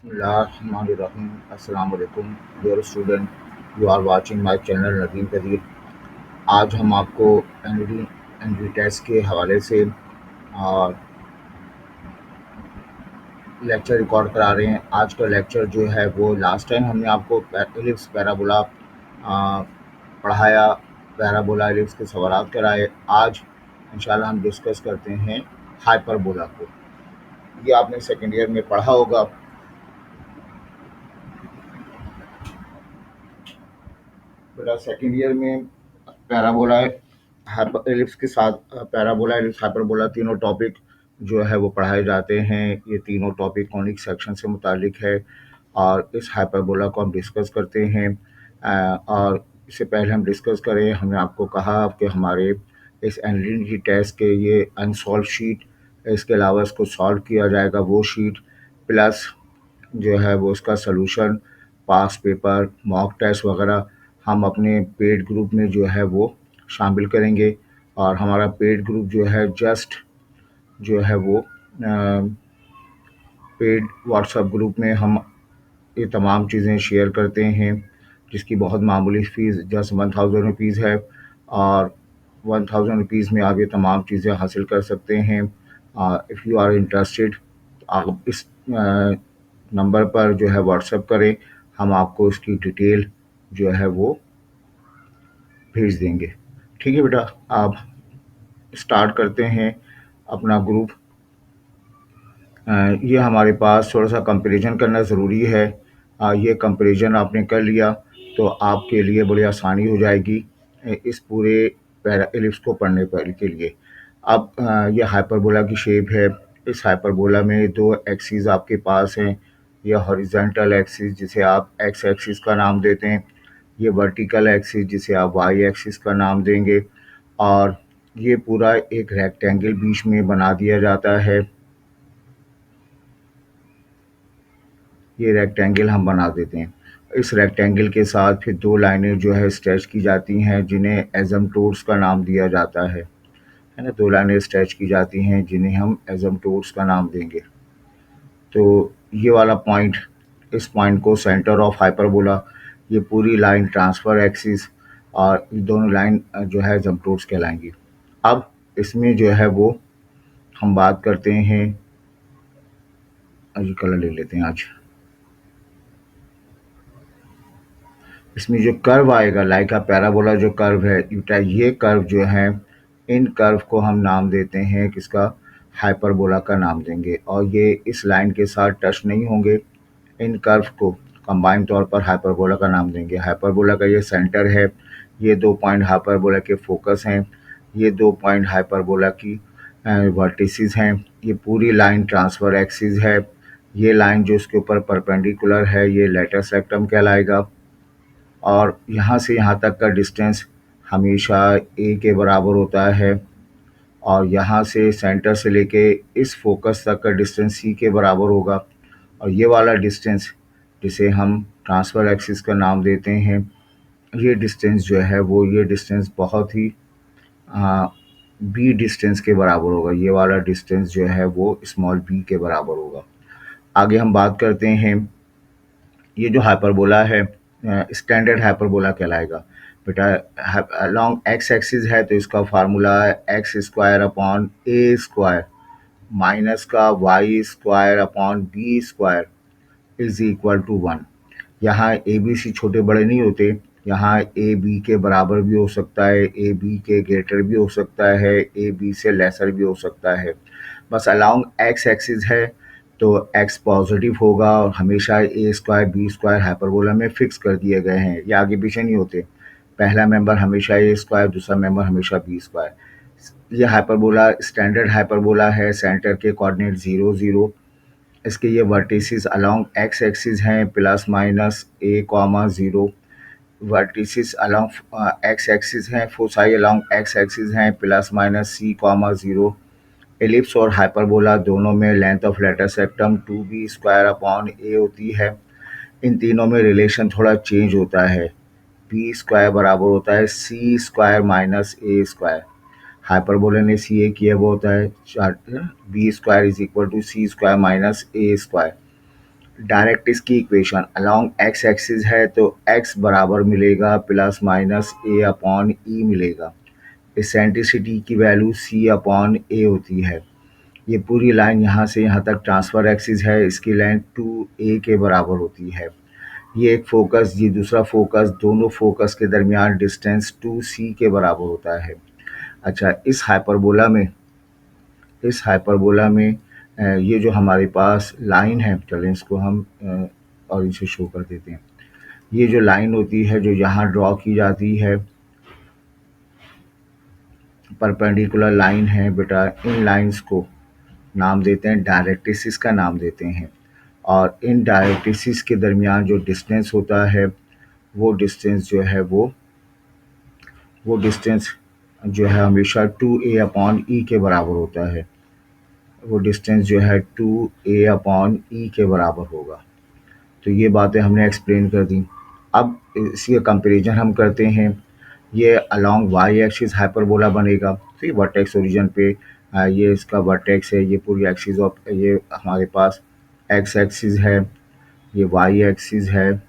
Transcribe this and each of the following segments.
Bismillahirrahmanirrahim. Assalamu alaikum. Dear student, you are watching my channel Nadeem Qadeer. आज हम आपको ND test के हवाले से लेक्चर रिकॉर्ड करा रहे हैं। आज का लेक्चर जो है वो लास्ट टाइम हमने आपको एलिप्स पैराबोला पढ़ाया, पैराबोला एलिप्स के सवाल कराए। आज इंशाल्लाह हम डिस्कस करते हैं हाइपरबोला को। ये आपने सेकेंड ईयर में पढ़ा होगा। बेटा सेकेंड ईयर में पैराबोला एलिप्स के साथ पैराबोला एलिप्स हाइपरबोला तीनों टॉपिक जो है वो पढ़ाए जाते हैं। ये तीनों टॉपिक कॉनिक सेक्शन से मुतालिक है और इस हाइपरबोला को हम डिस्कस करते हैं। और इससे पहले हम डिस्कस करें, हमने आपको कहा कि हमारे इस एनडी टेस्ट के ये अनसॉल्व शीट, इसके अलावा इसको सॉल्व किया जाएगा वो शीट, प्लस जो है वो उसका सलूशन, पास पेपर, मॉक टेस्ट वगैरह हम अपने पेड ग्रुप में जो है वो शामिल करेंगे। और हमारा पेड ग्रुप जो है जस्ट जो है वो पेड व्हाट्सएप ग्रुप में हम ये तमाम चीज़ें शेयर करते हैं, जिसकी बहुत मामूली फ़ीस जस्ट 1000 रुपीज़ है। और 1000 रुपीज़ में आप ये तमाम चीज़ें हासिल कर सकते हैं। इफ़ यू आर इंटरेस्टेड, आप इस नंबर पर जो है व्हाट्सएप करें, हम आपको इसकी डिटेल जो है वो भेज देंगे। ठीक है बेटा, आप स्टार्ट करते हैं अपना ग्रुप। ये हमारे पास थोड़ा सा कंपैरिजन करना ज़रूरी है। ये कंपैरिजन आपने कर लिया तो आपके लिए बड़ी आसानी हो जाएगी इस पूरे पैरा एलिप्स को पढ़ने पर के लिए। अब ये हाइपरबोला की शेप है। इस हाइपरबोला में दो एक्सिस आपके पास हैं। ये हॉरिजॉन्टल एक्सिस जिसे आप एक्स एक्सिस का नाम देते हैं, ये वर्टिकल एक्सिस जिसे आप वाई एक्सिस का नाम देंगे। और ये पूरा एक रेक्टेंगल बीच में बना दिया जाता है। ये रेक्टेंगल हम बना देते हैं। इस रेक्टेंगल के साथ फिर दो लाइनें जो है स्ट्रेच की जाती हैं, जिन्हें एजम्पटोर्स का नाम दिया जाता है ना। दो लाइनें स्ट्रेच की जाती हैं जिन्हें हम एजम्पटोर्स का नाम देंगे। तो ये वाला पॉइंट, इस पॉइंट को सेंटर ऑफ हाइपरबोला, ये पूरी लाइन ट्रांसफर एक्सिस, और ये दोनों लाइन जो है एजम्पटोर्स कहलाएंगी। अब इसमें जो है वो हम बात करते हैं, ये कलर ले लेते हैं आज। इसमें जो कर्व आएगा, लाइक पैराबोला जो कर्व है बेटा, ये कर्व जो है, इन कर्व को हम नाम देते हैं किसका, हाइपरबोला का नाम देंगे। और ये इस लाइन के साथ टच नहीं होंगे। इन कर्व को कंबाइंड तौर पर हाइपरबोला का नाम देंगे। हाइपरबोला का ये सेंटर है, ये दो पॉइंट हाइपरबोला के फोकस हैं, ये दो पॉइंट हाइपरबोला की वर्टिसेस हैं। ये पूरी लाइन ट्रांसफर एक्सिस है। ये लाइन जो इसके ऊपर परपेंडिकुलर है, ये लेटस रेक्टम कहलाएगा। और यहाँ से यहाँ तक का डिस्टेंस हमेशा ए के बराबर होता है। और यहाँ से सेंटर से लेके इस फोकस तक का डिस्टेंस सी के बराबर होगा। और ये वाला डिस्टेंस जिसे हम ट्रांसफर एक्सिस का नाम देते हैं, ये डिस्टेंस जो है वो, ये डिस्टेंस बहुत ही बी डिस्टेंस के बराबर होगा। ये वाला डिस्टेंस जो है वो स्मॉल बी के बराबर होगा। आगे हम बात करते हैं, ये जो हाइपरबोला है स्टैंडर्ड हाइपरबोला कहलाएगा। बेटा अलॉन्ग एक्स एक्सिस है तो इसका फार्मूला है X square upon A square minus का Y square upon B square is equal to 1। यहाँ ए बी सी छोटे बड़े नहीं होते, यहाँ ए बी के बराबर भी हो सकता है, ए बी के ग्रेटर भी हो सकता है, ए बी से लेसर भी हो सकता है। बस अलॉन्ग एक्स एक्सिस है तो एक्स पॉजिटिव होगा और हमेशा A square B square hyperbola में फिक्स कर दिए गए हैं। ये आगे पीछे नहीं होते। पहला मेंबर हमेशा ए स्क्वायर, दूसरा मेंबर हमेशा बी स्क्वायर। ये हाइपरबोला स्टैंडर्ड हाइपरबोला है। सेंटर के कोऑर्डिनेट 0 0। इसके ये वर्टिसेस अलॉन्ग एक्स एक्सिस हैं plus minus A comma 0। Vertices along X axis हैं, फोसाई अलॉन्ग एक्स एक्सिस हैं plus minus C comma 0। Ellipse और हाइपरबोला दोनों में length of latus rectum 2b square upon A होती है। इन तीनों में रिलेशन थोड़ा चेंज होता है। बी स्क्वायर बराबर होता है C square minus A square. Hyperbola ने सी ए किया वो होता है B square is equal to C square minus A square. Direct इसकी इक्वेशन अलोंग एक्स एक्सिस है तो एक्स बराबर मिलेगा plus minus A upon E मिलेगा। एसेंट्रिसिटी की वैल्यू सी अपॉन ए होती है। ये पूरी लाइन यहाँ से यहाँ तक ट्रांसफर एक्सिस है, इसकी लेंथ 2a के बराबर होती है। ये एक फोकस, ये दूसरा फोकस, दोनों फोकस के दरमियान डिस्टेंस 2c के बराबर होता है। अच्छा, इस हाइपरबोला में ये जो हमारे पास लाइन है, चलें इसको हम और इसे शो कर देते हैं। ये जो लाइन होती है जो यहाँ ड्रॉ की जाती है, परपेंडिकुलर लाइन है बेटा, इन लाइंस को नाम देते हैं डायरेक्ट्रिसिस का नाम देते हैं। और इन डायरेक्ट्रिसिस के दरमियान जो डिस्टेंस होता है वो डिस्टेंस जो है वो डिस्टेंस जो है हमेशा 2a अपॉन ई के बराबर होता है। वो डिस्टेंस जो है 2a अपॉन ई के बराबर होगा। तो ये बातें हमने एक्सप्लेन कर दी। अब इसके कंपैरिजन हम करते हैं। ये अलोंग वाई एक्सिस हाइपरबोला बनेगा। तो ये वर्टेक्स ओरिजिन पे ये इसका वर्टेक्स है, ये पूरी एक्सिस ऑफ ये हमारे पास एक्स एक्सिस है, ये वाई एक्सिस है,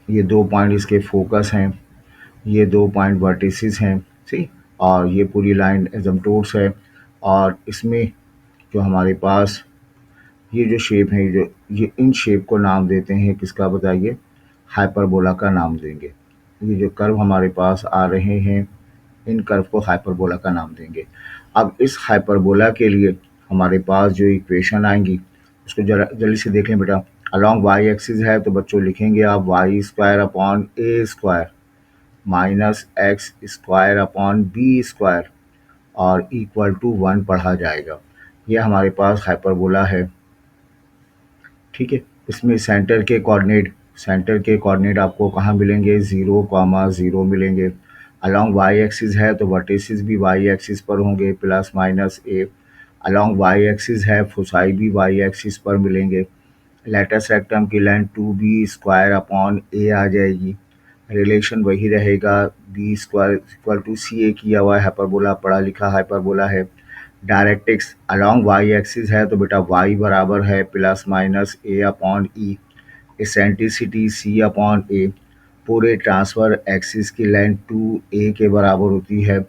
ये 2 पॉइंट इसके फोकस हैं, ये 2 पॉइंट वर्टिसेस हैं, ठीक। और ये पूरी लाइन एसिम्पटोट्स है। और इसमें जो हमारे पास ये जो शेप है, ये इन शेप को नाम देते हैं किसका बताइए? हाइपरबोला का नाम देंगे। ये जो कर्व हमारे पास आ रहे हैं, इन कर्व को हाइपरबोला का नाम देंगे। अब इस हाइपरबोला के लिए हमारे पास जो इक्वेशन आएंगी उसको जरा जल्दी से देख लें बेटा। अलोंग वाई एक्सिस है तो बच्चों लिखेंगे आप Y square upon A square minus X square upon B square और इक्वल टू 1 पढ़ा जाएगा। ये हमारे पास हाइपरबोला है, ठीक है। इसमें सेंटर के कोऑर्डिनेट आपको कहाँ मिलेंगे? 0, 0 मिलेंगे। अलोंग वाई एक्सिस है तो वर्टिसेस भी वाई एक्सिस पर होंगे प्लस माइनस ए। अलोंग वाई एक्सिस है, फोसाई भी वाई एक्सिस पर मिलेंगे। लेटस रेक्टम की लेंथ 2b स्क्वायर अपॉन ए आ जाएगी। रिलेशन वही रहेगा, B square equal to C A किया हुआ है, हाइपरबोला पढ़ा लिखा हाइपरबोला है। डायरेक्ट्रिक्स अलोंग वाई एक्सिस है तो बेटा वाई बराबर है plus minus A upon E. Eccentricity C upon ए। पूरे ट्रांसफर एक्सिस की लेंथ 2a के बराबर होती है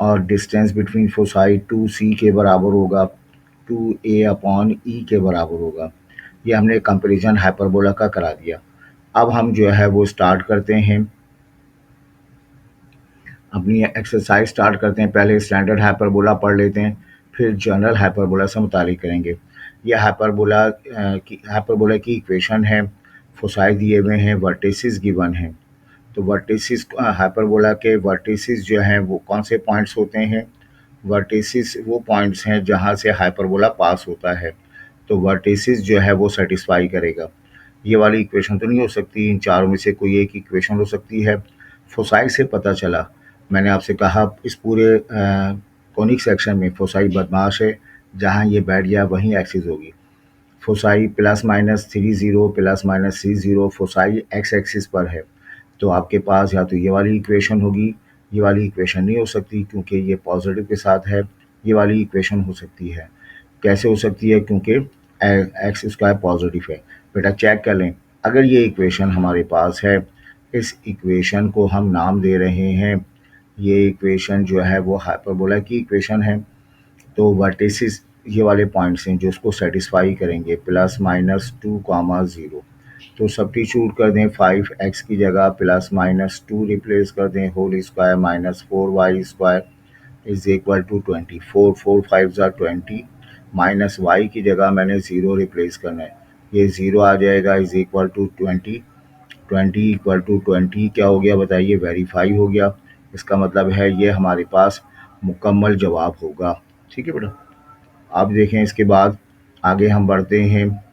और डिस्टेंस बिटवीन फोसाई 2c के बराबर होगा, 2a अपॉन ई के बराबर होगा। ये हमने कंपैरिजन हाइपरबोला का करा दिया। अब हम जो है वो स्टार्ट करते हैं, अपनी एक्सरसाइज स्टार्ट करते हैं। पहले स्टैंडर्ड हाइपरबोला पढ़ लेते हैं, फिर जनरल हाइपरबोला से मुतालिक करेंगे। यह हाइपरबोला की इक्वेशन है, फोसाई दिए हुए हैं, वर्टिसेस गिवन हैं। तो वर्टिसेस हाइपरबोला के वर्टिसेस जो हैं वो कौन से पॉइंट्स होते हैं? वर्टिसेस वो पॉइंट्स हैं जहाँ से हाइपरबोला पास होता है। तो वर्टिसेस जो है वो सेटिस्फाई करेगा। ये वाली इक्वेशन तो नहीं हो सकती, इन चारों में से कोई एक इक्वेशन हो सकती है। फोसाई से पता चला, मैंने आपसे कहा इस पूरे कोनिक सेक्शन में फोसाई बदमाश है, जहाँ ये बैठ गया वहीं एक्सिस होगी। Foci plus minus 30 plus minus 30, foci x axis पर है। तो आपके पास या तो ये वाली इक्वेशन होगी, ये वाली इक्वेशन नहीं हो सकती क्योंकि ये पॉजिटिव के साथ है। ये वाली इक्वेशन हो सकती है। कैसे हो सकती है? क्योंकि एक्स स्क्वायर पॉजिटिव है। बेटा चेक कर लें, अगर ये इक्वेशन हमारे पास है, इस इक्वेशन को हम नाम दे रहे हैं, ये इक्वेशन जो है वो हाइपरबोला की इक्वेशन है। तो वर्टिसेस ये वाले पॉइंट्स हैं जो उसको सेटिस्फाई करेंगे, प्लस माइनस 2, 0। तो सब्स्टिट्यूट कर दें, 5x की जगह प्लस माइनस 2 रिप्लेस कर दें, whole square minus 4y square is equal to 24, 4 5 ज़ा 20, माइनस y की जगह मैंने 0 रिप्लेस करना है, ये 0 आ जाएगा, is equal to 20, 20 equal to 20 क्या हो गया बताइए? वेरीफाई हो गया। इसका मतलब है ये हमारे पास मुकम्मल जवाब होगा, ठीक है बेटा। आप देखें इसके बाद आगे हम बढ़ते हैं।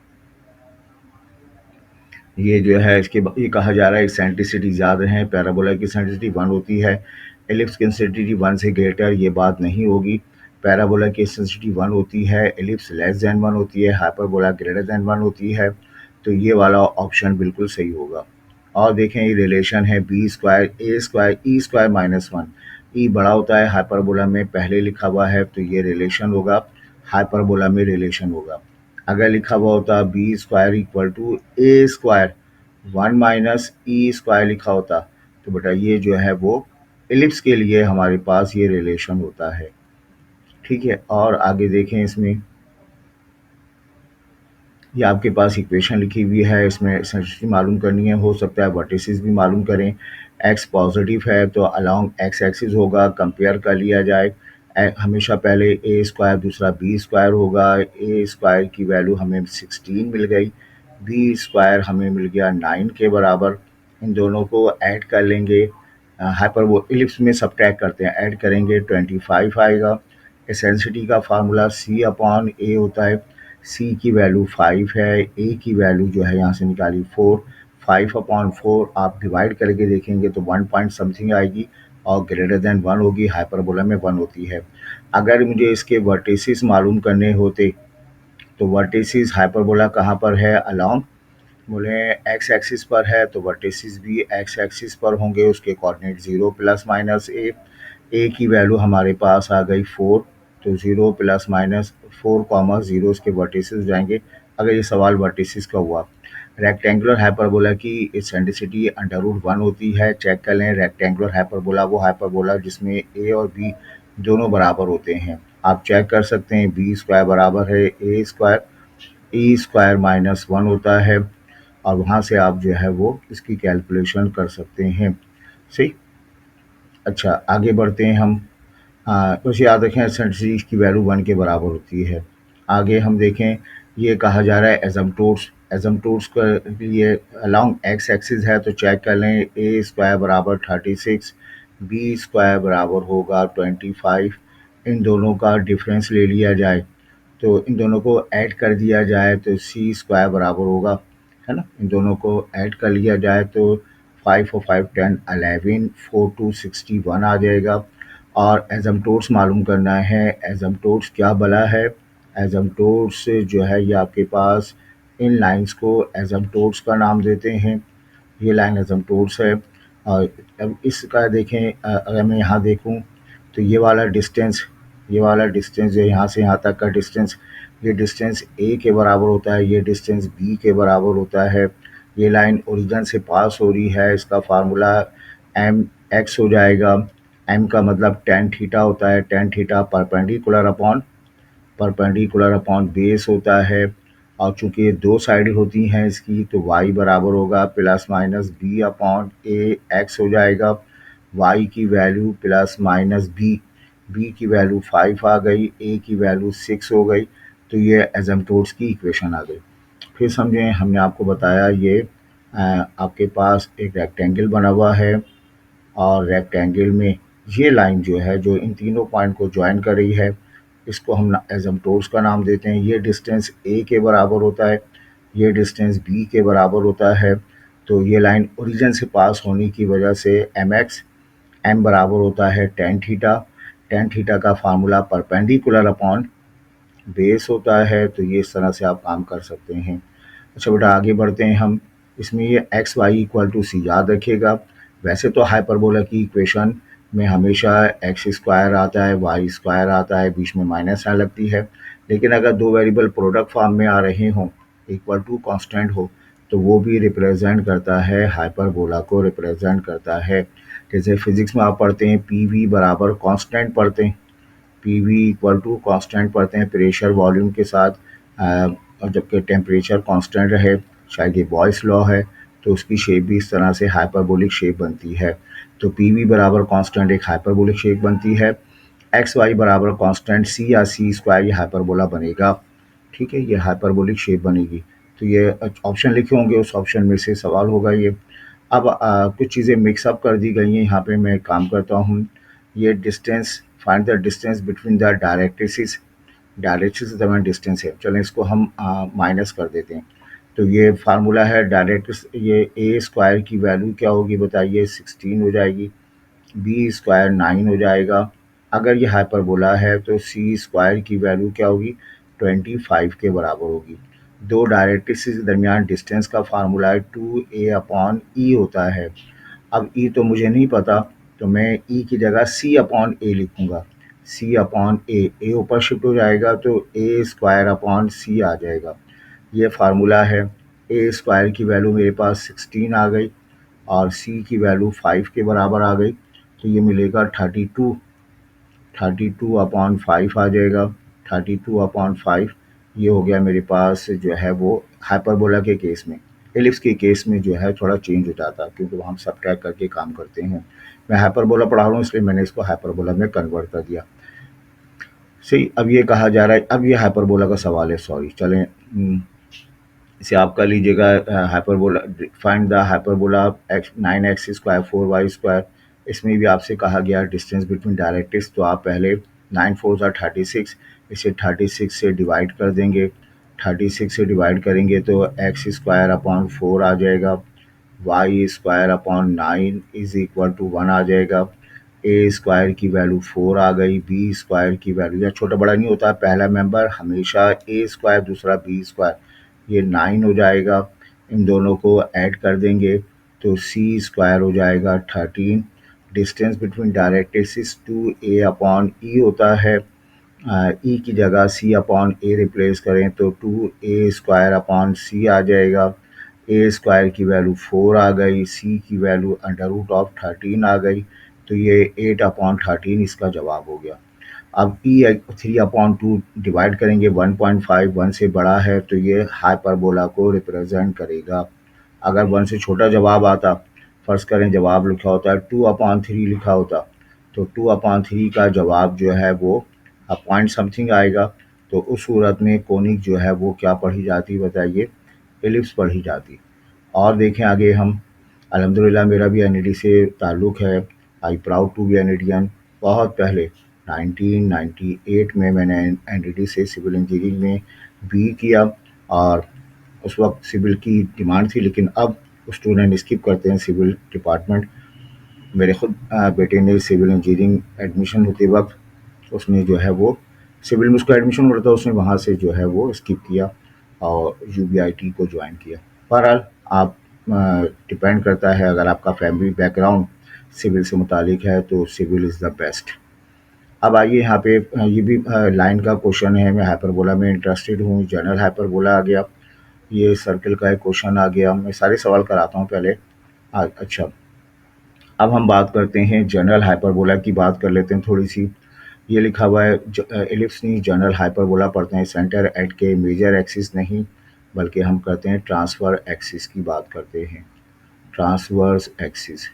ये जो है ये कहा जा रहा है एक्सेंट्रिसिटी याद रहे, पैराबोला की एक्सेंट्रिसिटी 1 होती है, एलिप्स की एक्सेंट्रिसिटी 1 से ग्रेटर ये बात नहीं होगी। पैराबोला की एक्सेंट्रिसिटी 1 होती है, एलिप्स लेस देन 1 होती है, हाइपरबोला ग्रेटर देन 1 होती है। तो ये वाला ऑप्शन बिल्कुल सही होगा। और देखें ये रिलेशन है बी स्क्वायर ए स्क्वायर ई स्क्वायर माइनस 1। ई बड़ा होता है हाइपरबोला में, पहले लिखा हुआ है, तो ये रिलेशन होगा, हाइपरबोला में रिलेशन होगा। अगर लिखा हुआ होता B square equal to A square 1 - E square लिखा होता, तो बेटा ये जो है वो एलिप्स के लिए हमारे पास ये रिलेशन होता है। ठीक है, और आगे देखें इसमें, ये आपके पास इक्वेशन लिखी हुई है, इसमें एसेंसिटी मालूम करनी है, हो सकता है वर्टिसेस भी मालूम करें। एक्स पॉजिटिव है तो अलोंग एक्स एक्सिस होगा, कंपेयर कर लिया जाए। हमेशा पहले ए स्क्वायर दूसरा बी स्क्वायर होगा। ए स्क्वायर की वैल्यू हमें 16 मिल गई, बी स्क्वायर हमें मिल गया 9 के बराबर। इन दोनों को ऐड कर लेंगे, हाइपर वो इलिप्स में सब्ट्रैक्ट करते हैं, ऐड करेंगे 25 आएगा। एसेंसिटी का फार्मूला सी अपॉन ए होता है, सी की वैल्यू 5 है, ए की वैल्यू जो है यहाँ से निकाली 4, 5/4 आप डिवाइड करके देखेंगे तो 1 पॉइंट समथिंग आएगी और ग्रेटर देन 1 होगी, हाइपरबोला में 1 होती है। अगर मुझे इसके वर्टिसेस मालूम करने होते तो वर्टिसेस हाइपरबोला कहाँ पर है, अलोंग बोले एक्स एक्सिस पर है तो वर्टिसेस भी एक्स एक्सिस पर होंगे, उसके कोऑर्डिनेट 0 प्लस माइनस ए की वैल्यू हमारे पास आ गई 4, तो 0 प्लस माइनस 4, 0 के वर्टिसेस जाएंगे अगर ये सवाल वर्टिसेस का हुआ। रेक्टेंगुलर हाइपरबोला की एसेंट्रिसिटी √1 होती है, चेक कर लें। रेक्टेंगुलर हाइपरबोला वो हाइपरबोला जिसमें ए और बी दोनों बराबर होते हैं, आप चेक कर सकते हैं। बी स्क्वायर बराबर है ए स्क्वायर, ई स्क्वायर -1 होता है, और वहाँ से आप जो है वो इसकी कैलकुलेशन कर सकते हैं। सही, अच्छा आगे बढ़ते हैं हम। बस याद रखें एसेंट्री की वैल्यू 1 के बराबर होती है। आगे हम देखें, ये कहा जा रहा है एजम्पटोड्स, एजम्पटोड्स के लिए अलोंग एक्स एक्सिस है तो चेक कर लें। ए स्क्वायर बराबर 36, बी स्क्वायर बराबर होगा 25। इन दोनों का डिफरेंस ले लिया जाए तो इन दोनों को ऐड कर दिया जाए तो सी स्क्वायर बराबर होगा, है ना। इन दोनों को ऐड कर लिया जाए तो 5 और 5 10 11, 4 2 61 आ जाएगा। और एजम्पटोड्स मालूम करना है, एजम्पटोड्स क्या भला है। एजम्पटोड्स जो है ये आपके पास इन लाइंस को एजम्पटोड्स का नाम देते हैं। ये लाइन एजम्पटोड्स है। और अब इसका देखें, अगर मैं यहाँ देखूँ तो ये वाला डिस्टेंस जो यहाँ से यहाँ तक का डिस्टेंस, ये डिस्टेंस ए के बराबर होता है, ये डिस्टेंस बी के बराबर होता है। ये लाइन ओरिजिन से पास हो रही है, इसका फार्मूला एम एक्स हो जाएगा। एम का मतलब टेन थीटा होता है, tan theta perpendicular upon base होता है। और चूंकि ये दो साइड होती हैं इसकी तो y बराबर होगा प्लस माइनस बी अपॉन ए एक्स हो जाएगा। y की वैल्यू प्लस माइनस बी की वैल्यू 5 आ गई, ए की वैल्यू 6 हो गई, तो ये एजम्पटोड्स की इक्वेशन आ गई। फिर समझें, हमने आपको बताया ये आपके पास एक रेक्टेंगल बना हुआ है और रेक्टेंगल में ये लाइन जो है जो इन तीनों पॉइंट को ज्वाइन कर रही है, इसको हम एजम्पटोड्स का नाम देते हैं। ये डिस्टेंस ए के बराबर होता है, ये डिस्टेंस बी के बराबर होता है। तो ये लाइन ओरिजिन से पास होने की वजह से एम बराबर होता है टेन थीटा। टेन थीटा का फार्मूला परपेंडिकुलर अपॉन बेस होता है, तो ये इस तरह से आप काम कर सकते हैं। अच्छा बेटा आगे बढ़ते हैं हम। इसमें ये एक्स वाई इक्वल टू सी याद रखिएगा। वैसे तो हाइपरबोला की इक्वेशन में हमेशा एक्स स्क्वायर आता है, वाई स्क्वायर आता है, बीच में माइनस साइन लगती है। लेकिन अगर दो वेरिएबल प्रोडक्ट फॉर्म में आ रहे हों, इक्वल टू कांस्टेंट हो, तो वो भी रिप्रेजेंट करता है, हाइपरबोला को रिप्रेजेंट करता है। जैसे फिजिक्स में आप पढ़ते हैं पी वी बराबर कांस्टेंट पढ़ते हैं, P V equal to constant पढ़ते हैं प्रेशर वॉल्यूम के साथ। और जबकि टेम्परेचर कांस्टेंट रहे, शायद ये बॉयस लॉ है, तो उसकी शेप भी इस तरह से हाइपरबोलिक शेप बनती है। तो पी वी बराबर कांस्टेंट एक हाइपरबोलिक शेप बनती है। एक्स वाई बराबर कांस्टेंट सी या सी स्क्वायर ये हाइपरबोला बनेगा। ठीक है, ये हाइपरबोलिक शेप बनेगी। तो ये ऑप्शन लिखे होंगे, उस ऑप्शन में से सवाल होगा ये। अब कुछ चीज़ें मिक्सअप कर दी गई हैं, यहाँ पे मैं काम करता हूँ। ये distance, find the distance between the directrices, directrices के दरमियान डिस्टेंस है, चलें इसको हम माइनस कर देते हैं। तो ये फार्मूला है डायरेक्ट्रिस, ये ए स्क्वायर की वैल्यू क्या होगी बताइए, 16 हो जाएगी, बी स्क्वायर 9 हो जाएगा। अगर ये हाइपरबोला है तो सी स्क्वायर की वैल्यू क्या होगी, 25 के बराबर होगी। दो डायरेक्ट्रिसेस के दरमियान डिस्टेंस का फार्मूला है 2a अपॉन ई होता है। अब ई तो मुझे नहीं पता, तो मैं ई की जगह सी अपॉन ए लिखूँगा। सी अपॉन ए ऊपर शिफ्ट हो जाएगा तो ए स्क्वायर अपॉन सी आ जाएगा। ये फार्मूला है। ए स्क्वायर की वैल्यू मेरे पास 16 आ गई और सी की वैल्यू 5 के बराबर आ गई, तो ये मिलेगा 32। 32 अपॉन 5 आ जाएगा। 32 अपॉन 5 ये हो गया मेरे पास जो है वो हाइपरबोला के केस में। एलिप्स के केस में जो है थोड़ा चेंज हो जाता है क्योंकि हम सब्ट्रैक्ट करके काम करते हैं। मैं हाइपरबोला पढ़ा रहा हूँ इसलिए मैंने इसको हाइपरबोला में कन्वर्ट कर दिया। सही, अब ये कहा जा रहा है, अब ये हाइपरबोला का सवाल है, सॉरी चलें। इसे आप कर लीजिएगा। Hyperbola, find the hyperbola x 9x square 4y square. इसमें भी आपसे कहा गया डिस्टेंस बिटवीन डायरेक्ट्रिक्स, तो आप पहले 9 4 ज़ा 36, इसे 36 से डिवाइड कर देंगे। 36 से डिवाइड करेंगे तो एक्स स्क्वायर अपॉन 4 आ जाएगा। Y square upon 9 is equal to 1 आ जाएगा। ए स्क्वायर की वैल्यू 4 आ गई। बी स्क्वायर की वैल्यू, या छोटा बड़ा नहीं होता, पहला मेंबर हमेशा ए स्क्वायर दूसरा बी स्क्वायर, ये 9 हो जाएगा। इन दोनों को ऐड कर देंगे तो सी स्क्वायर हो जाएगा 13। Distance between directrix 2a upon E होता है। ई की जगह सी अपॉन ए रिप्लेस करें तो 2a स्क्वायर अपॉन सी आ जाएगा। ए स्क्वायर की वैल्यू 4 आ गई, सी की वैल्यू अंडर रूट ऑफ 13 आ गई, तो ये 8 अपॉन 13 इसका जवाब हो गया। अब ई 3/2 डिवाइड करेंगे 1.5, 1 से बड़ा है तो ये हाइपरबोला को रिप्रेजेंट करेगा। अगर 1 से छोटा जवाब आता, फ़र्ज़ करें जवाब लिखा होता है 2/3 लिखा होता, तो 2/3 का जवाब जो है वो पॉइंट समथिंग आएगा। तो उस सूरत में कोनिक जो है वो क्या पढ़ी जाती बताइए, एलिप्स पढ़ी जाती। और देखें आगे हम, अल्हम्दुलिल्लाह मेरा भी एनईडी से ताल्लुक़ है। I proud to be NEDian. बहुत पहले 1998 में मैंने एनईडी से सिविल इंजीनियरिंग में बी किया और उस वक्त सिविल की डिमांड थी, लेकिन अब स्टूडेंट स्किप करते हैं सिविल डिपार्टमेंट। मेरे खुद बेटे ने सिविल इंजीनियरिंग एडमिशन होते वक्त उसने जो है वो सिविल में उसका एडमिशन हो रहा था, उसने वहाँ से जो है वो स्किप किया और यूबीआईटी को ज्वाइन किया। बहरहाल आप डिपेंड करता है, अगर आपका फैमिली बैकग्राउंड सिविल से मुतालिक है तो सिविल इज़ द बेस्ट। अब आइए यहाँ पे ये भी लाइन का क्वेश्चन है। मैं हाइपरबोला में इंटरेस्टेड हूँ। जनरल हाइपरबोला आ गया, ये सर्कल का एक क्वेश्चन आ गया। मैं सारे सवाल कराता हूँ पहले। अच्छा, अब हम बात करते हैं जनरल हाइपरबोला की, बात कर लेते हैं थोड़ी सी। ये लिखा हुआ है एलिप्स नहीं, जनरल हाइपरबोला पढ़ते हैं। सेंटर एट के मेजर एक्सिस नहीं, बल्कि हम करते हैं ट्रांसफर एक्सिस की बात करते हैं, ट्रांसवर्स एक्सिस।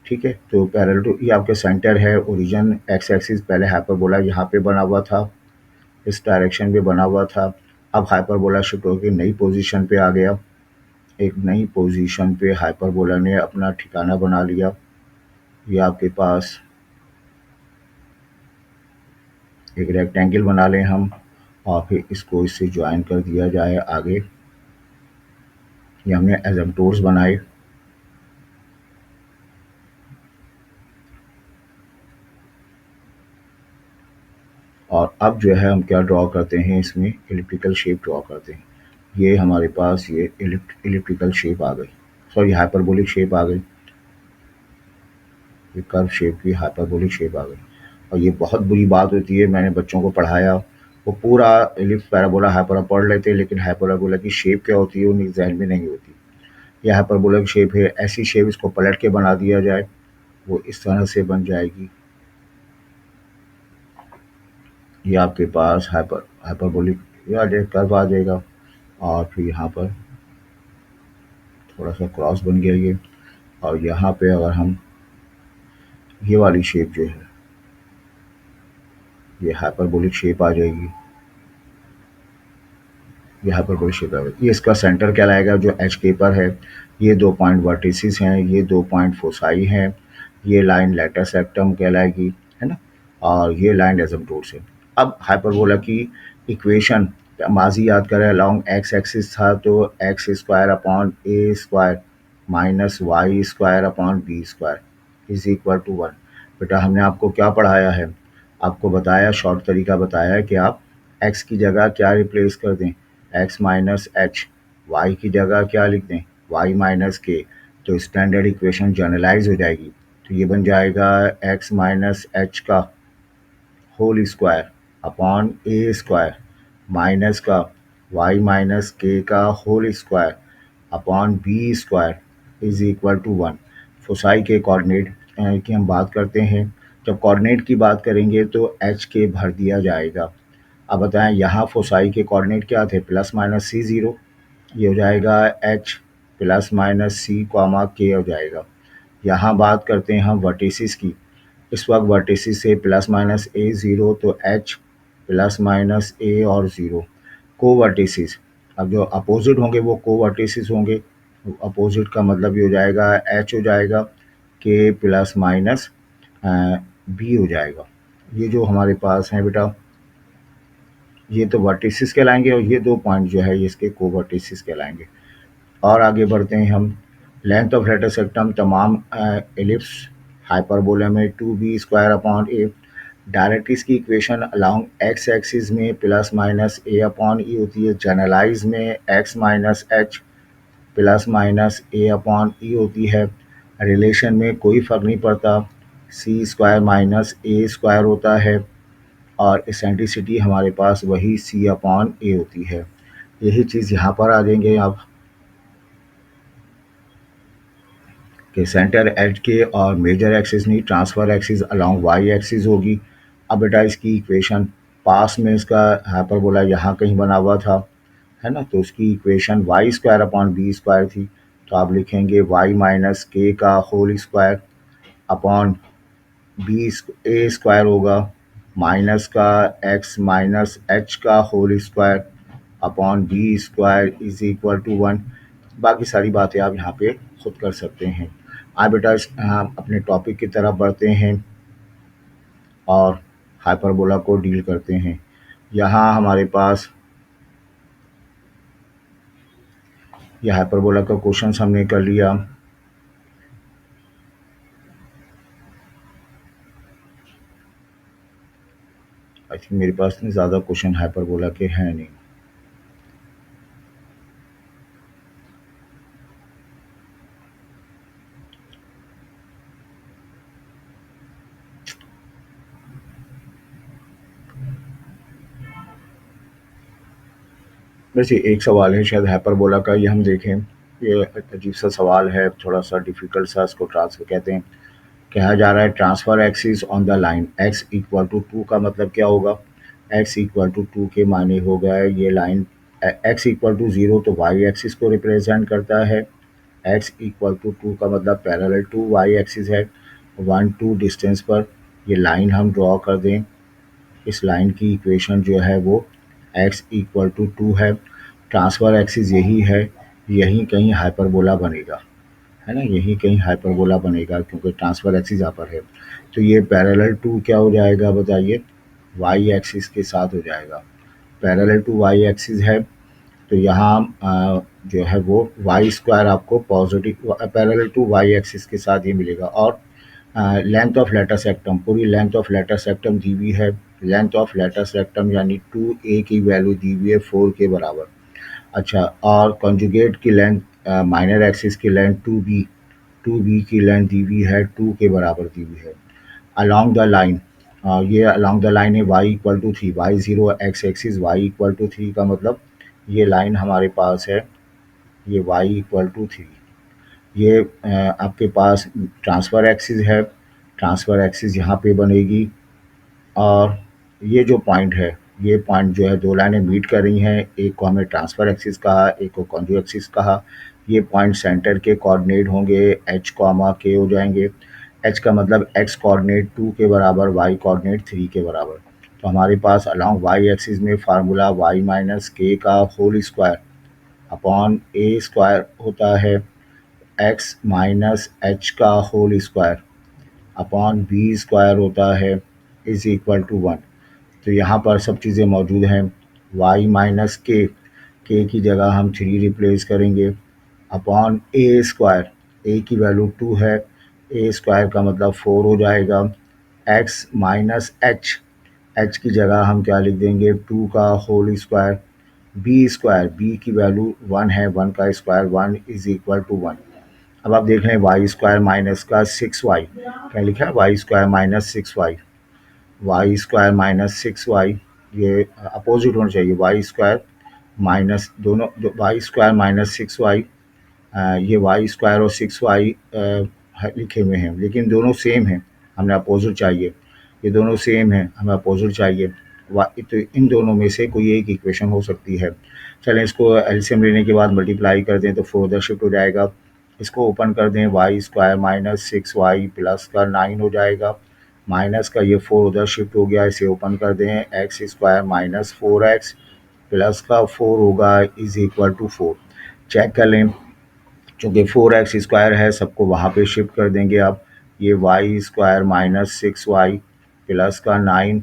ठीक है, तो पैरेलल टू ये आपके सेंटर है। ओरिजिन एक्स एक्सिस पहले हाइपरबोला यहाँ पे बना हुआ था, इस डायरेक्शन में बना हुआ था। अब हाइपरबोला शिफ्ट होकर नई पोजीशन पे आ गया। एक नई पोजीशन पे हाइपरबोला ने अपना ठिकाना बना लिया। ये आपके पास एक रेक्टेंगल बना लें हम और फिर इसको इससे ज्वाइन कर दिया जाए आगे। ये हमने एजम्पटोर्स बनाए। और अब जो है हम क्या ड्रॉ करते हैं, इसमें एलिप्टिकल शेप ड्रॉ करते हैं। ये हमारे पास ये एलिप्टिकल शेप आ गई, सॉरी हाइपरबोलिक शेप आ गई। ये कर्व शेप की हाइपरबोलिक शेप आ गई। और ये बहुत बुरी बात होती है, मैंने बच्चों को पढ़ाया, वो पूरा एलिप्स पैराबोला हाइपरबोला पढ़ लेते हैं, लेकिन हाइपरबोला की शेप क्या होती है उनके जहन में नहीं होती। यह हाइपरबोला की शेप है, ऐसी शेप इसको पलट के बना दिया जाए, वो इस तरह से बन जाएगी। ये आपके पास हाइपरबोलिक या कर्व आ जाएगा। और फिर यहाँ पर थोड़ा सा क्रॉस बन गया ये। और यहाँ पे अगर हम ये वाली शेप जो है, ये हाइपरबोलिक शेप आ जाएगी। ये हाइपरबोलिक शेप आ जाएगी। ये इसका सेंटर कहलाएगा जो एच के पर है। ये 2 पॉइंट वर्टिसेस हैं, ये 2 पॉइंट फोसाई हैं। ये लाइन लेटस सेक्टम कहलाएगी, है ना। और ये लाइन एसिम्प्टोट्स है। अब हाइपरबोला की इक्वेशन माजी याद करें, अलॉन्ग एक्स एक्सिस था तो X square upon A square minus Y square upon B square is equal to 1। बेटा हमने आपको क्या पढ़ाया है, आपको बताया, शॉर्ट तरीका बताया है कि आप एक्स की जगह क्या रिप्लेस कर दें, एक्स माइनस एच। वाई की जगह क्या लिख दें, वाई माइनस के। तो स्टैंडर्ड इक्वेशन जनरलाइज हो जाएगी। तो ये बन जाएगा एक्स माइनस एच का whole square upon A square minus का वाई माइनस के का whole square upon B square is equal to 1। Foci के कोऑर्डिनेट की हम बात करते हैं। जब कोऑर्डिनेट की बात करेंगे तो एच के भर दिया जाएगा। अब बताएं यहाँ फोसाई के कोऑर्डिनेट क्या थे, प्लस माइनस सी ज़ीरो, ये हो जाएगा H plus minus C comma के हो जाएगा। यहाँ बात करते हैं हम वर्टिसिस की। इस वक्त वर्टिसिस से प्लस माइनस ए ज़ीरो तो एच प्लस माइनस ए और ज़ीरो को वर्टिसिस। अब जो अपोजिट होंगे वो को वर्टिसिस होंगे। अपोजिट का मतलब ये हो जाएगा एच हो जाएगा के प्लस माइनस बी हो जाएगा। ये जो हमारे पास हैं बेटा ये तो वर्टिसिस कहलाएंगे और ये दो पॉइंट जो है ये इसके को वर्टिसिस कहलाएंगे। और आगे बढ़ते हैं हम। लेंथ ऑफ लेटर सेक्टम तमाम एलिप्स हाइपरबोला में 2b square upon A. Directrix की इक्वेशन अलोंग एक्स एक्सिस में plus minus A upon E होती है। जनरलाइज में X minus H plus minus A upon E होती है। रिलेशन में कोई फ़र्क नहीं पड़ता, C square minus A square होता है और एसेंट्रिसिटी हमारे पास वही सी अपॉन ए होती है। यही चीज़ यहाँ पर आ जाएंगे आप कि सेंटर एज के और मेजर एक्सिस नहीं, transfer axis along Y axis होगी। अब बेटा इसकी इक्वेशन पास में इसका हाइपरबोला यहाँ कहीं बना हुआ था, है ना, तो उसकी equation Y square upon B square थी। तो आप लिखेंगे वाई माइनस के का whole square upon B A square होगा माइनस का एक्स माइनस एच का whole square upon B square is equal to 1। बाकी सारी बातें आप यहाँ पे खुद कर सकते हैं। आज बेटा अपने टॉपिक की तरफ बढ़ते हैं और हाइपरबोला को डील करते हैं। यहाँ हमारे पास यह हाइपरबोला का क्वेश्चन हमने कर लिया। आई थिंक मेरे पास इतने ज़्यादा क्वेश्चन हाइपरबोला के हैं नहीं। वैसे एक सवाल है शायद हाइपरबोला का, ये हम देखें। ये अजीब सा सवाल है, थोड़ा सा डिफ़िकल्ट सा, इसको ट्रांसफर कहते हैं। कहा जा रहा है transfer axis on the line x equal to 2 का मतलब क्या होगा। x इक्वल टू 2 के माने हो गए ये लाइन x इक्वल टू 0 तो y एक्सिस को रिप्रेजेंट करता है। x इक्वल टू 2 का मतलब पैरेलल टू y एक्सिस है। 1-2 डिस्टेंस पर ये लाइन हम ड्रॉ कर दें। इस लाइन की इक्वेशन जो है वो x इक्वल टू 2 है। ट्रांसफर एक्सिस यही है, यहीं कहीं हाइपरबोला बनेगा, है ना, यहीं कहीं हाइपरबोला बनेगा क्योंकि ट्रांसफर एक्सिस यहाँ पर है। तो ये पैरेलल टू क्या हो जाएगा बताइए, वाई एक्सिस के साथ हो जाएगा। पैरेलल टू वाई एक्सिस है तो यहाँ जो है वो वाई स्क्वायर आपको positive parallel to Y axis के साथ ये मिलेगा। और लेंथ ऑफ लेटर सेक्टम, पूरी लेंथ ऑफ लेटर सेक्टम दी हुई है। लेंथ ऑफ लेटर सेक्टम यानी 2a की वैल्यू दी हुई है 4 के बराबर। अच्छा, और कॉन्जुगेट की लेंथ माइनर एक्सिस की लेंथ 2b की लेंथ दी हुई है 2 के बराबर दी हुई है। अलोंग द लाइन, ये अलोंग द लाइन है y equal to 3, Y zero X axis y equal to 3 का मतलब ये लाइन हमारे पास है, ये y इक्वल टू 3। ये आपके पास ट्रांसफ़र एक्सिस है, ट्रांसफ़र एक्सिस यहाँ पे बनेगी। और ये जो पॉइंट है, ये पॉइंट जो है दो लाइनें मीट कर रही हैं, एक को हमने ट्रांसफ़र एक्सिस कहा, एक को कॉन्जू एक्सिस कहा। ये पॉइंट सेंटर के कोऑर्डिनेट होंगे एच कॉमा के हो जाएंगे। एच का मतलब एक्स कोऑर्डिनेट 2 के बराबर, वाई कोऑर्डिनेट 3 के बराबर। तो हमारे पास अलोंग वाई एक्सिस में फार्मूला वाई माइनस के का whole square upon A square होता है, एक्स माइनस एच का whole square upon B square होता है इज़ इक्वल टू 1। तो यहाँ पर सब चीज़ें मौजूद हैं। y माइनस के की जगह हम 3 रिप्लेस करेंगे अपॉन ए स्क्वायर, ए की वैल्यू 2 है, ए स्क्वायर का मतलब 4 हो जाएगा। x माइनस एच की जगह हम क्या लिख देंगे 2 का whole square, B square, B की वैल्यू 1 है, 1 का स्क्वायर 1 इज़ इक्वल टू 1। अब आप देख रहे हैं वाई स्क्वायर माइनस का 6y, क्या लिखा है Y square minus 6y। Y square minus 6y, ये अपोजिट होना चाहिए, वाई स्क्वायर माइनस दोनों वाई स्क्वायर माइनस 6y, ये वाई स्क्वायर और 6y लिखे हुए हैं लेकिन दोनों सेम हैं, हमें अपोजिट चाहिए। ये दोनों सेम हैं, हमें अपोजिट चाहिए। तो इन दोनों में से कोई एक इक्वेशन हो सकती है। चलें इसको एलसीएम लेने के बाद मल्टीप्लाई कर दें तो 4 उधर शिफ्ट हो जाएगा। इसको ओपन कर दें, Y square minus 6y plus का 9 हो जाएगा। माइनस का ये 4 उधर शिफ्ट हो गया, इसे ओपन कर दें, x square minus 4x plus का 4 होगा इज इक्वल टू 4। चेक कर लें, चूँकि 4x स्क्वायर है सबको वहाँ पे शिफ्ट कर देंगे आप। ये Y square minus 6y plus का 9,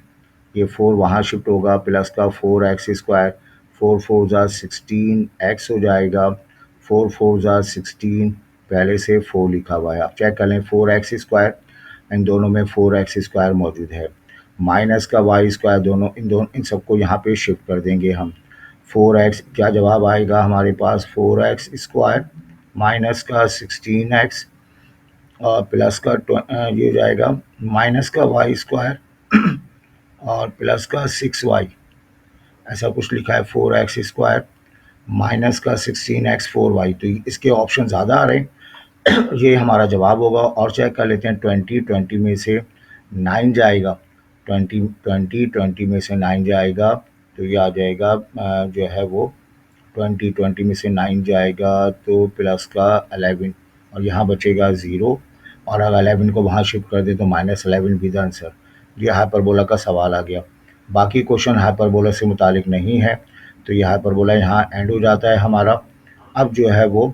ये 4 वहाँ शिफ्ट होगा, प्लस का 4x स्क्वायर, 4 4 ज़ा 16x हो जाएगा। 4 4 ज़ा 16, पहले से 4 लिखा हुआ है, आप चेक कर लें 4x स्क्वायर, इन दोनों में 4x स्क्वायर मौजूद है। माइनस का वाई स्क्वायर, दोनों इन सबको यहाँ पे शिफ्ट कर देंगे हम। 4x, क्या जवाब आएगा हमारे पास, 4x स्क्वायर माइनस का 16x और प्लस का ये हो जाएगा माइनस का वाई स्क्वायर और प्लस का 6y, ऐसा कुछ लिखा है। 4x स्क्वायर माइनस का 16x 4y, तो इसके ऑप्शन ज़्यादा आ रहे हैं। ये हमारा जवाब होगा। और चेक कर लेते हैं, 20 में से 9 जाएगा, 20 में से 9 जाएगा तो ये आ जाएगा जो है वो 20 में से 9 जाएगा तो प्लस का 11 और यहाँ बचेगा 0, और अगर 11 को वहाँ शिफ्ट कर दे तो -11 भी द आंसर। ये हाइपरबोला का सवाल आ गया। बाकी क्वेश्चन हाइपरबोला से मुतालिक नहीं है, तो ये हाइपरबोला यहाँ एंड हो जाता है हमारा। अब जो है वो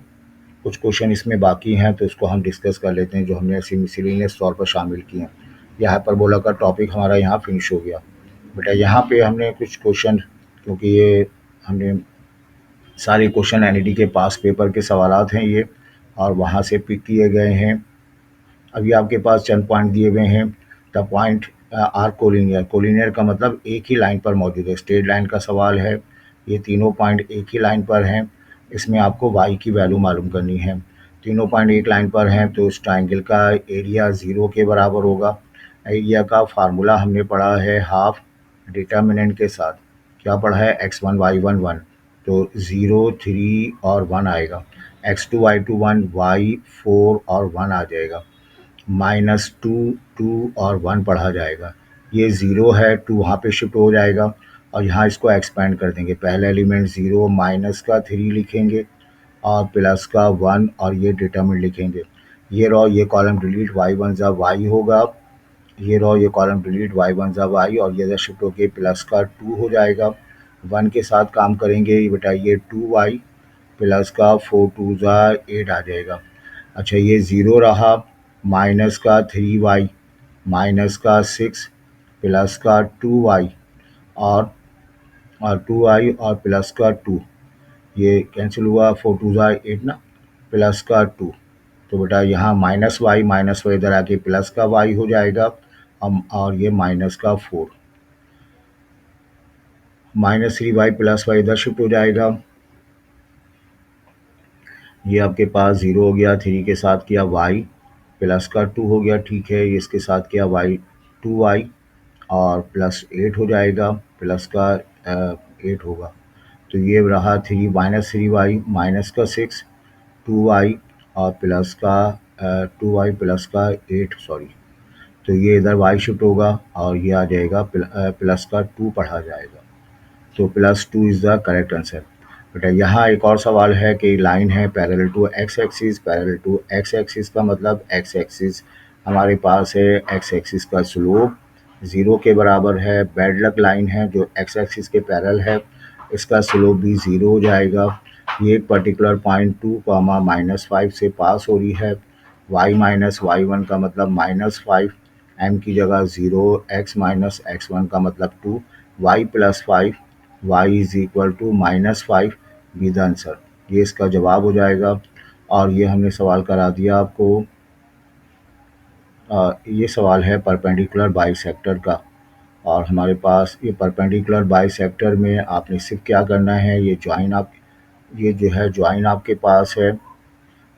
कुछ क्वेश्चन इसमें बाकी हैं तो इसको हम डिस्कस कर लेते हैं, जो हमने ऐसे मिसलेनियस तौर पर शामिल किए हैं। यह हाइपरबोला का टॉपिक हमारा यहाँ फिनिश हो गया। बेटा यहाँ पे हमने कुछ क्वेश्चन, क्योंकि ये हमने सारे क्वेश्चन एनईडी के पास पेपर के सवालात हैं ये, और वहाँ से पिक किए गए हैं। अभी आपके पास चंद पॉइंट दिए हुए हैं। The point are collinear, collinear का मतलब एक ही लाइन पर मौजूद है, स्ट्रेट लाइन का सवाल है। ये तीनों पॉइंट एक ही लाइन पर हैं, इसमें आपको वाई की वैल्यू मालूम करनी है। तीनों पॉइंट एक लाइन पर हैं तो इस ट्राइंगल का एरिया 0 के बराबर होगा। एरिया का फार्मूला हमने पढ़ा है हाफ डिटर्मिनेंट के साथ, क्या पढ़ा है, x1 y1 1, तो 0 3 और 1 आएगा। x2 y2 1, y4 और 1 आ जाएगा। -2 2 और 1 पढ़ा जाएगा। ये 0 है, 2 वहाँ पे शिफ्ट हो जाएगा और यहाँ इसको एक्सपेंड कर देंगे। पहला एलिमेंट 0, माइनस का 3 लिखेंगे और प्लस का 1 और ये डिटरमिनेंट लिखेंगे। ये रो ये कॉलम डिलीट, y1 ज़ा y होगा, ये रो ये कॉलम डिलीट, y1 ज़ा y और ये इधर शिफ्ट होके प्लस का 2 हो जाएगा। 1 के साथ काम करेंगे, बेटा ये 2y प्लस का 4 2 ज़ा 8 आ जाएगा। अच्छा ये 0 रहा, माइनस का 3y माइनस का 6 प्लस का 2y और 2y और प्लस का 2, ये कैंसिल हुआ, 4 2 ज़ा 8 ना, प्लस का 2, तो बेटा यहाँ माइनस वाई इधर आके प्लस का y हो जाएगा। और ये माइनस का 4, -3y प्लस वाई इधर शिफ्ट हो जाएगा। ये आपके पास 0 हो गया, 3 के साथ किया y प्लस का 2 हो गया, ठीक है, ये इसके साथ किया y 2y और प्लस 8 हो जाएगा, प्लस का 8 होगा, तो ये रहा -3y माइनस का 6 2y और प्लस का 2y प्लस का 8 सॉरी, तो ये इधर y शिफ्ट होगा और ये आ जाएगा प्लस का 2 पढ़ा जाएगा, तो +2 इज़ द करेक्ट आंसर। बेटा यहाँ एक और सवाल है कि लाइन है parallel to X axis, parallel to X axis का मतलब एक्स एक्सिस हमारे पास है, एक्स एक्सिस का स्लोप 0 के बराबर है, बैड लक लाइन है जो एक्स एक्सिस के पैरेलल है, इसका स्लोप भी 0 हो जाएगा। ये एक पर्टिकुलर पॉइंट 2, -5 से पास हो रही है। y माइनस y1 का मतलब -5, m की जगह 0, x माइनस x1 का मतलब 2, y plus 5, y is equal to -5 be the answer, ये इसका जवाब हो जाएगा। और ये हमने सवाल करा दिया आपको। ये सवाल है परपेंडिकुलर बाइसेक्टर का, और हमारे पास ये परपेंडिकुलर बाइसेक्टर में आपने सिर्फ क्या करना है, ये ज्वाइन आप, ये जो है ज्वाइन आपके पास है,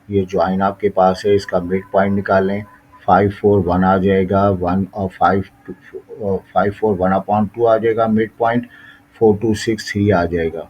ये ज्वाइन आपके पास है, इसका मिड पॉइंट निकालें, 541 आ जाएगा, 1 और 5 4 1/2 आ जाएगा, मिड पॉइंट 4 2 6 3 आ जाएगा।